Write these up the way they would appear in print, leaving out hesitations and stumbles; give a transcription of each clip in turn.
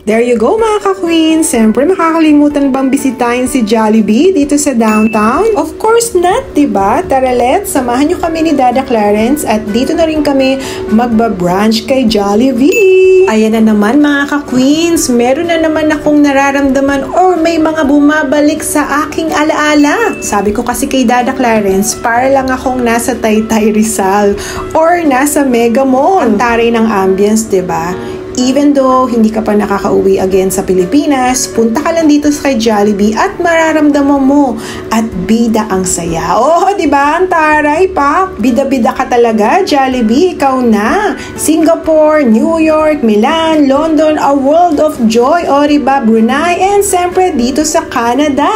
There you go mga ka-queen! Siyempre makakalimutan bang bisitahin si Jollibee dito sa downtown? Of course not, diba? Tara let's, samahan nyo kami ni Dada Clarence at dito na rin kami magba-brunch kay Jollibee. Ayan na naman mga ka-queens, meron na naman akong nararamdaman or may mga bumabalik sa aking alaala. Sabi ko kasi kay Dada Clarence, para lang akong nasa Taytay Rizal or nasa Mega Mall. Ang taray ng ambience, diba? Even though hindi ka pa nakakauwi again sa Pilipinas, punta ka lang dito sa kay Jollibee at mararamdaman mo at bida ang saya. Oh, di ba? Ang taray pa. Bida-bida ka talaga, Jollibee. Ikaw na. Singapore, New York, Milan, London, a world of joy. O, diba? Brunei, and siyempre dito sa Canada.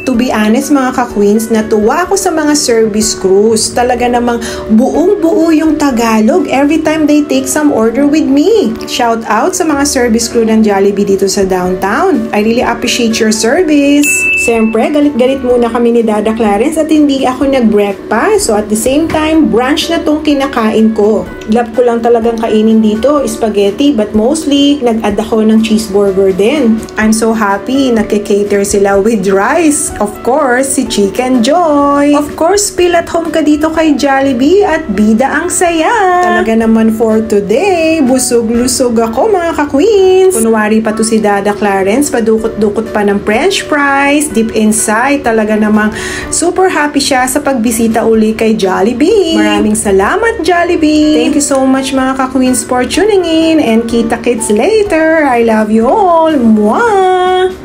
To be honest mga ka-queens, natuwa ako sa mga service crews. Talaga namang buong-buo yung Tagalog every time they take some order with me. Shout out sa mga service crew ng Jollibee dito sa downtown. I really appreciate your service. Siyempre, galit-galit muna kami ni Dada Clarence at hindi ako nag-breakfast. So at the same time, brunch na tong kinakain ko. Love ko lang talagang kainin dito, spaghetti, but mostly nag-add ako ng cheeseburger din. I'm so happy, nakikater sila with rice. Of course, si Chicken Joy. Of course, feel at home ka dito kay Jollibee at bida ang saya. Talaga naman for today, busog-lusog ako mga ka-queens. Kunwari pa to si Dada Clarence, padukot-dukot pa ng french fries. Deep inside, talaga namang super happy siya sa pagbisita uli kay Jollibee. Maraming salamat Jollibee. Thank you so much mga ka-queens for tuning in and kita-kits later. I love you all. Mwah!